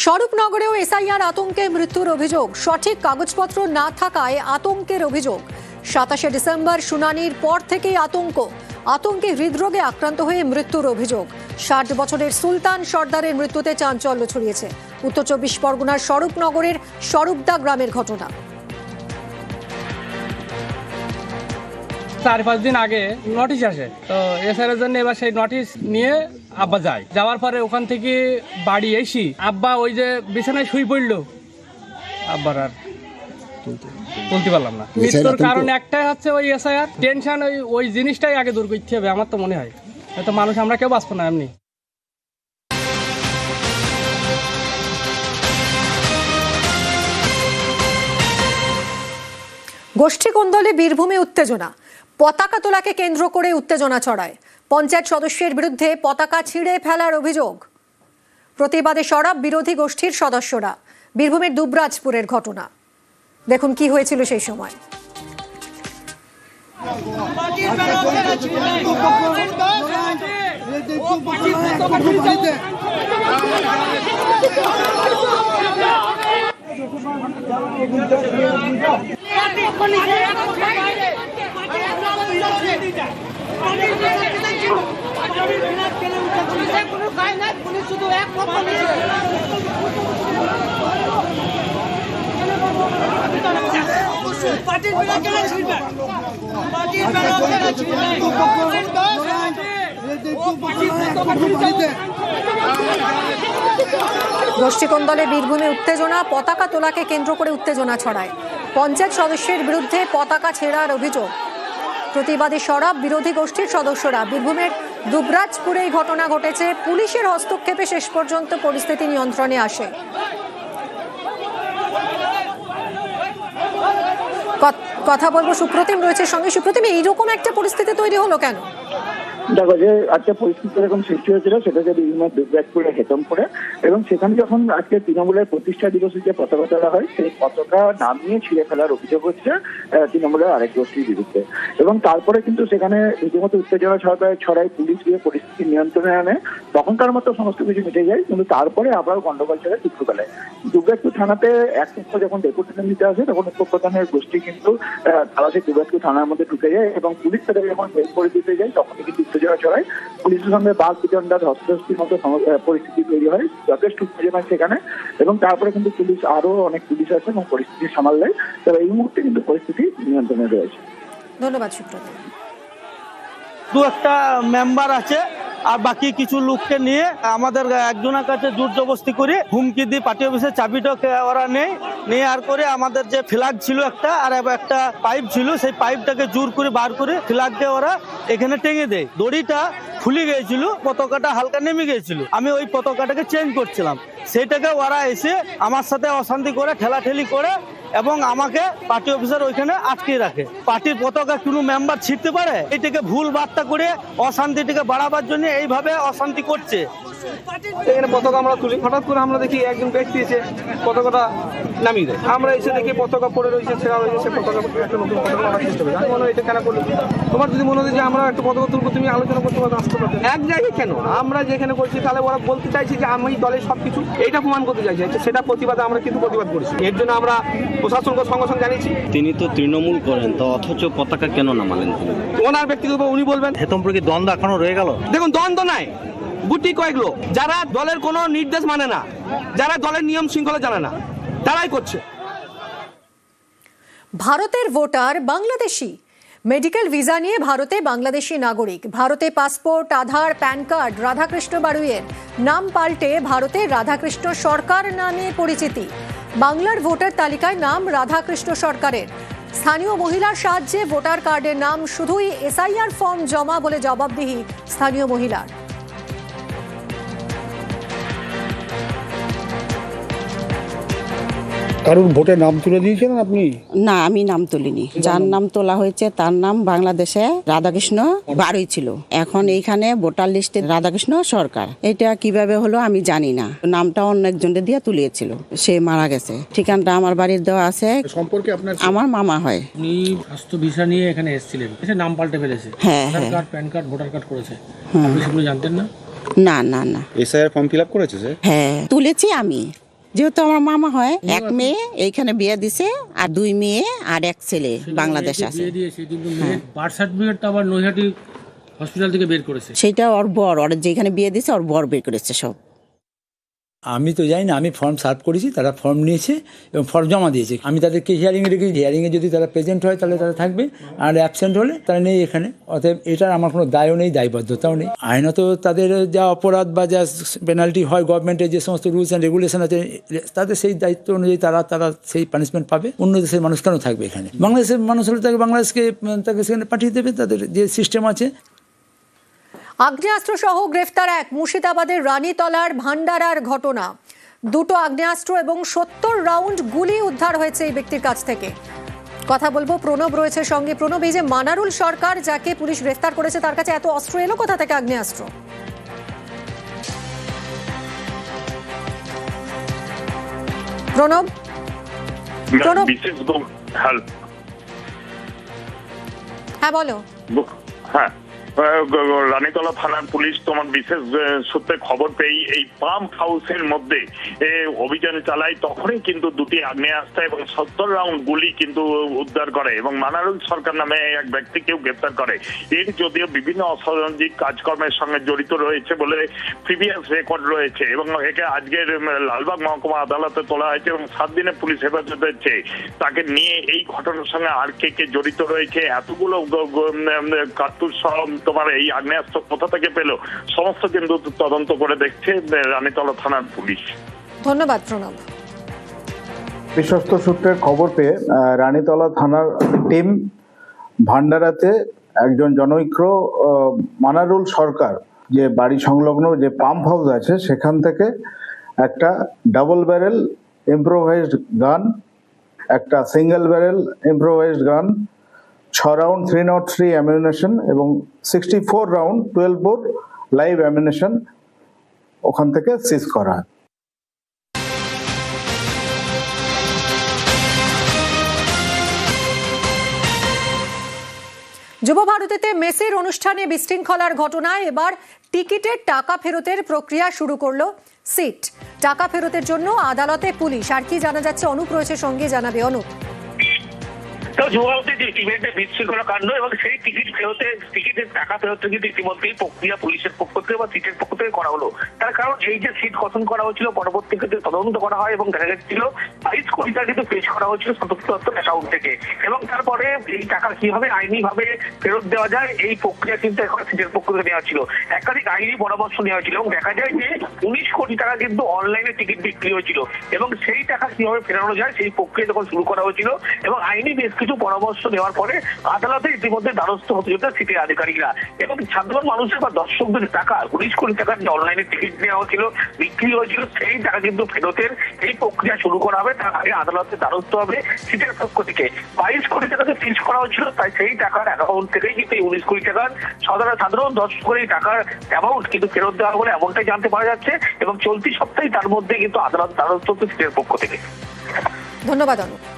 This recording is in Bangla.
স্বরূপনগরেও এসআইআর আতঙ্কে মৃত্যুর অভিযোগ, সঠিক কাগজপত্র না থাকায় আতঙ্কের অভিযোগ। 27শে ডিসেম্বর শুনানির পর থেকেই আতঙ্কে হৃদরোগে আক্রান্ত হয়ে মৃত্যুর অভিযোগ। 60 বছরের সুলতান সর্দারের মৃত্যুতে চাঞ্চল্য ছড়িয়েছে। উত্তর 24 পরগনার স্বরূপনগরের স্বরূপদা গ্রামের ঘটনা। 4-5 দিন আগে নোটিশ আসে, তো এসআইআর জন্য এবার সেই নোটিশ নিয়ে আব্বা যায়। যাওয়ার পরে ওখান থেকে বাড়ি এসি আব্বা ওই যে বিছানায় শুয়ে পড়লো, আব্বার আর তুলতে পারলাম না। মৃত্যুর কারণ একটাই হচ্ছে ওই এসআইআর টেনশন, ওই জিনিসটাই আগে দূর করতে হবে। আমার তো মনে হয় হয়তো মানুষ আমরা কেউ বাঁচবো না এমনি। গোষ্ঠী কোন্দলে বীরভূমে উত্তেজনা, পতাকা তোলাকে কেন্দ্র করে উত্তেজনা ছড়ায়। পঞ্চায়েত সদস্যের বিরুদ্ধে পতাকা ছিঁড়ে ফেলার অভিযোগ। প্রতিবাদে সরব বিরোধী গোষ্ঠীর সদস্যরা। বীরভূমের দুবরাজপুরের ঘটনা, দেখুন কি হয়েছিল সেই সময়। গোষ্ঠীকোন্দলে বীরভূমে উত্তেজনা, পতাকা তোলাকে কেন্দ্র করে উত্তেজনা ছড়ায়। পঞ্চায়েত সদস্যের বিরুদ্ধে পতাকা ছেঁড়ার অভিযোগ। প্রতিবাদী সরব বিরোধী গোষ্ঠীর সদস্যরা। বীরভূমের দুবরাজপুরে এই ঘটনা ঘটেছে। পুলিশের হস্তক্ষেপে শেষ পর্যন্ত পরিস্থিতি নিয়ন্ত্রণে আসে। কথা বলবো, সুপ্রতিম রয়েছে সঙ্গে। সুপ্রতিম, এইরকম একটা পরিস্থিতি তৈরি হলো কেন? দেখো, যে আজকে পরিস্থিতি এরকম সৃষ্টি হয়েছিল সেটা যে বিভিন্ন দুবরাজপুরে হেতমপুরে, এবং সেখানে যখন আজকে তৃণমূলের প্রতিষ্ঠা দিবসে যে পতাকা তোলা হয় সেই পতাকা নামিয়ে ছিঁড়ে ফেলার অভিযোগ হচ্ছে তৃণমূলের আরেক গোষ্ঠীর বিরুদ্ধে। এবং তারপরে কিন্তু সেখানে রীতিমতো উত্তেজনা ছড়ায়, পুলিশ গিয়ে পরিস্থিতি নিয়ন্ত্রণে আনে। তখনকার মতো সমস্ত কিছু মিটে যায়, কিন্তু তারপরে আবার গন্ডগোল চলে দুপুরবেলায়। দুবরাজপুর থানাতে এক পক্ষ যখন ডেপুটেশন দিতে আসে তখন উপপ্রধানের গোষ্ঠী কিন্তু তারা সেই দুবরাজপুর থানার মধ্যে ঢুকে যায় এবং পুলিশ তাদের যখন বের করে দিতে যায় তখন কিন্তু উত্তেজনা ছড়ায়। পুলিশের সঙ্গে বাঘ বিতণ্ডা ধস্তাধস্তির মতো পরিস্থিতি তৈরি হয়, যথেষ্ট উত্তেজনা সেখানে। এবং তারপরে কিন্তু পুলিশ আরো অনেক পুলিশ আছে এবং পরিস্থিতি সামাল দেয়। তবে এই মুহূর্তে কিন্তু পরিস্থিতি নিয়ন্ত্রণে রয়েছে। ধন্যবাদ সুপ্রতিম। দু একটা মেম্বার আছে আর বাকি কিছু লোককে নিয়ে আমাদের একজনের কাছে জোর জবরদস্তি করে হুমকি দিয়ে পার্টি অফিসের চাবিটা ওরা নিয়ে আর করে আমাদের যে ফ্ল্যাগ ছিল একটা আর একটা পাইপ ছিল, সেই পাইপটাকে জোর করে বার করে ফ্ল্যাগকে ওরা এখানে টেঙে দেয়। দড়িটা খুলে গিয়েছিল, পতাকাটা হালকা নেমে গিয়েছিল। আমি ওই পতাকাটাকে চেঞ্জ করছিলাম, সেইটাকে ওরা এসে আমার সাথে অশান্তি করে ঠেলাঠেলি করে এবং আমাকে পার্টি অফিসার ওইখানে আটকে রাখে। পার্টির পতাকা কোনো মেম্বার ছিঁড়তে পারে? এটাকে ভুল বার্তা করে অশান্তিটাকে বাড়াবার জন্য এইভাবে অশান্তি করছে। এখানে পতাকা আমরা তুলি, হঠাৎ করে আমরা দেখি একজন ব্যক্তি এসে পতাকাটা নামিয়ে দেয়। আমরা এসে দেখি পতাকা পড়ে রয়েছে, ছেঁড়া রয়েছে, সে পতাকা একটা নতুন পতাকা আনার চেষ্টা করি। আমি মনে হয় এটা কেন করলো, তোমার যদি মনে হয় যে আমরা একটা পতাকা তুলবো, তুমি আলোচনা করতে পারো, আসতে পারবে এক জায়গায় কেন আমরা যেখানে করছি। তাহলে ওরা বলতে চাইছে যে আমি দলের সবকিছু, এইটা প্রমাণ করতে চাইছে। সেটা প্রতিবাদে আমরা কিন্তু প্রতিবাদ করেছি। এর জন্য আমরা প্রশাসনকে সঙ্গে সঙ্গে জানিয়েছি। তিনি তো তৃণমূল করেন, তো অথচ পতাকা কেন নামালেন? ওনার ব্যক্তিগত উনি বলবেন। হেতমপুর কি দ্বন্দ্ব এখনো রয়ে গেল? দেখুন, দ্বন্দ্ব নাই, গুটি কয়েক লোক যারা দলের কোনো নির্দেশ মানে না, যারা দলের নিয়ম শৃঙ্খলা জানে না, তারাই করছে। ভারতের ভোটার বাংলাদেশি, মেডিকেল ভিসা নিয়ে ভারতে বাংলাদেশি নাগরিক। ভারতে পাসপোর্ট, আধার, প্যান কার্ড। রাধাকৃষ্ণ বাড়ুইয়ের নাম পাল্টে ভারতে রাধাকৃষ্ণ সরকার নামে পরিচিতি। বাংলার ভোটার তালিকায় নাম রাধাকৃষ্ণ সরকারের। স্থানীয় মহিলার সাহায্যে ভোটার কার্ডের নাম শুধুই এসআইআর ফর্ম জমা বলে জবাবদিহি স্থানীয় মহিলার। কারোর ভোটে নাম তুলে দিয়েছেন আপনি? না, আমি নাম তুলিনি। যার নাম তোলা হয়েছে তার নাম বাংলাদেশে রাধাকৃষ্ণ বাড়ুই ছিল, এখন এইখানে ভোটার লিস্টে রাধাকৃষ্ণ সরকার। এটা কিভাবে হলো আমি জানি না। নামটা অন্য একজনের দিয়ে তুলিয়েছিল, সে মারা গেছে। ঠিকানাটা আমার বাড়ির দেওয়া আছে। সম্পর্কে আপনার আমার মামা হয়। উনি স্বাস্থ্য ভিসা নিয়ে এখানে এসেছিলেন, এসে নাম পাল্টে ফেলেছে। হ্যাঁ, আধার হ্যাঁ। Card, pan card, voter card করেছে। আপনি সেগুলো জানতেন না? না না না। এসআইআর ফর্ম ফিল আপ করেছে? হ্যাঁ, তুলেছি আমি। যেহেতু আমার মামা হয়, এক মেয়ে এইখানে বিয়ে দিছে আর 2 মেয়ে আর 1 ছেলে বাংলাদেশ আছে। বার্থ সার্টিফিকেটটা আবার নৈহাটি হসপিটাল থেকে বের করেছে। সেটা ওর বর, ওর যেখানে বিয়ে দিছে ওর বর বের করেছে সব। আমি তো জানি না, আমি ফর্ম সার্ভ করেছি, তারা ফর্ম নিয়েছে এবং ফর্ম জমা দিয়েছে। আমি তাদেরকে হিয়ারিংয়ে রেখেছি, হিয়ারিংয়ে যদি তারা প্রেজেন্ট হয় তাহলে তারা থাকবে, আর অ্যাবসেন্ট হলে তারা নেই এখানে। অতএব এটার আমার কোনো দায়ও নেই, দায়বদ্ধতাও নেই। আইনত তাদের যা অপরাধ বা যা পেনাল্টি হয়, গভর্নমেন্টের যে সমস্ত রুলস অ্যান্ড রেগুলেশন আছে তাদের সেই দায়িত্ব অনুযায়ী তারা সেই পানিশমেন্ট পাবে। অন্য দেশের মানুষ কেন থাকবে এখানে? বাংলাদেশের মানুষ হলে তাকে বাংলাদেশকে তাকে সেখানে পাঠিয়ে দেবে, তাদের যে সিস্টেম আছে। আগ্নেয়াস্ত্র সহ গ্রেফতার এক মুর্শিদাবাদের রানীতলার ভান্ডারার ঘটনা। 2টো আগ্নেয়াস্ত্র এবং 70 রাউন্ড গুলি উদ্ধার হয়েছে এই ব্যক্তির কাছ থেকে। কথা বলবো, প্রণব রয়েছে সঙ্গে। প্রণব, এই যে মানারুল সরকার যাকে পুলিশ গ্রেফতার করেছে, তার কাছে এত অস্ত্র এলো কোথা থেকে, আগ্নেয়াস্ত্র? প্রণব হ্যাঁ বলো। হ্যাঁ, রানীতলা থানার পুলিশ তোমার বিশেষ সূত্রে খবর পেয়ে এই পাম্প হাউসের মধ্যে অভিযান চালায়। তখনই কিন্তু 2টি আগ্নেয়াস্ত্র এবং 70 রাউন্ড গুলি কিন্তু উদ্ধার করে এবং মানারুল সরকার নামে এক ব্যক্তিকেও গ্রেফতার করে। এর যদিও বিভিন্ন অসামাজিক কাজকর্মের সঙ্গে জড়িত রয়েছে বলে প্রিভিয়াস রেকর্ড রয়েছে এবং একে আজকের লালবাগ মহকুমা আদালতে তোলা হয়েছে এবং 7 দিনে পুলিশ হেফাজতে হচ্ছে। তাকে নিয়ে এই ঘটনার সঙ্গে আর কে জড়িত রয়েছে, এতগুলো কার্তুজ সহ তোমার এই আগ্নেয়াস্ত্র কোথা থেকে পেল, সমস্ত কিন্তু তদন্ত করে দেখছে রানীতলা থানার পুলিশ। ধন্যবাদ প্রণব। বিশ্বস্ত সূত্রের খবর পেয়ে রানীতলা থানার টিম ভান্ডারাতে একজন জনৈক মানারুল সরকার যে বাড়ি সংলগ্ন যে পাম্প হাউস আছে সেখান থেকে একটা ডাবল ব্যারেল ইম্প্রোভাইজড গান, একটা সিঙ্গেল ব্যারেল ইম্প্রোভাইজড গান, 6 রাউন্ড 303 অ্যামিউনেশন এবং 64 রাউন্ড 12 বোর লাইভ অ্যামিউনেশন ওখান থেকে সিজ করা হয়। যুব ভারতীতে মেসির অনুষ্ঠানে বিশৃঙ্খলার ঘটনায় এবার টিকিটের টাকা ফেরতের প্রক্রিয়া শুরু করলো সিট। টাকা ফেরতের জন্য আদালতে পুলিশ। আর কি জানা যাচ্ছে, অনুপ রয়েছে সঙ্গে, জানাবে অনুপ। যুবভারতীর যে ইভেন্টের বিশৃঙ্খলা কাণ্ড এবং সেই টিকিটের টাকা ফেরতের কিন্তু ইতিমধ্যেই প্রক্রিয়া পুলিশের পক্ষ থেকে বা সিটের পক্ষ থেকে করা হলো। তার কারণ এই যে সিট গঠন করা হয়েছিল পরবর্তী ক্ষেত্রে তদন্ত করা হয় এবং দেখা যাচ্ছিল 22 কোটি টাকা কিন্তু পেশ করা হয়েছিল স্বতঃস্ফূর্ত অ্যাকাউন্ট থেকে এবং তারপরে এই টাকা কিভাবে আইনি ভাবে ফেরত দেওয়া যায় এই প্রক্রিয়া কিন্তু এখন সিটের পক্ষ থেকে নেওয়া ছিল। একাধিক আইনি পরামর্শ নেওয়া হয়েছিল এবং দেখা যায় যে 19 কোটি টাকা কিন্তু অনলাইনে টিকিট বিক্রি হয়েছিল এবং সেই টাকা কিভাবে ফেরানো যায় সেই প্রক্রিয়া যখন শুরু করা হয়েছিল এবং আইনি বেশ কিছু পরামর্শ নেওয়ার পরে আদালতে ইতিমধ্যে দ্বারস্থ হতে হতে সিটের আধিকারিকরা এবং সাধারণ মানুষের বা দর্শকদের টাকা 19 কোটি টাকার যে অনলাইনে টিকিট নেওয়া হয়েছিল, বিক্রি হয়েছিল, সেই টাকা কিন্তু ফেরতের এই প্রক্রিয়া শুরু করা হবে। তার আগে আদালতে দ্বারস্থ হবে সিটের পক্ষ থেকে। 22 কোটি টাকাকে ফিজ করা হয়েছিল, তাই সেই টাকার অ্যাকাউন্ট থেকেই কিন্তু 19 কোটি টাকার সাধারণ দর্শকের এই টাকার অ্যামাউন্ট কিন্তু ফেরত দেওয়া বলে এমনটাই জানতে পারা যাচ্ছে এবং চলতি সপ্তাহে তার মধ্যে কিন্তু আদালত দ্বারস্থ হচ্ছে সিটের পক্ষ থেকে। ধন্যবাদ অনুপ।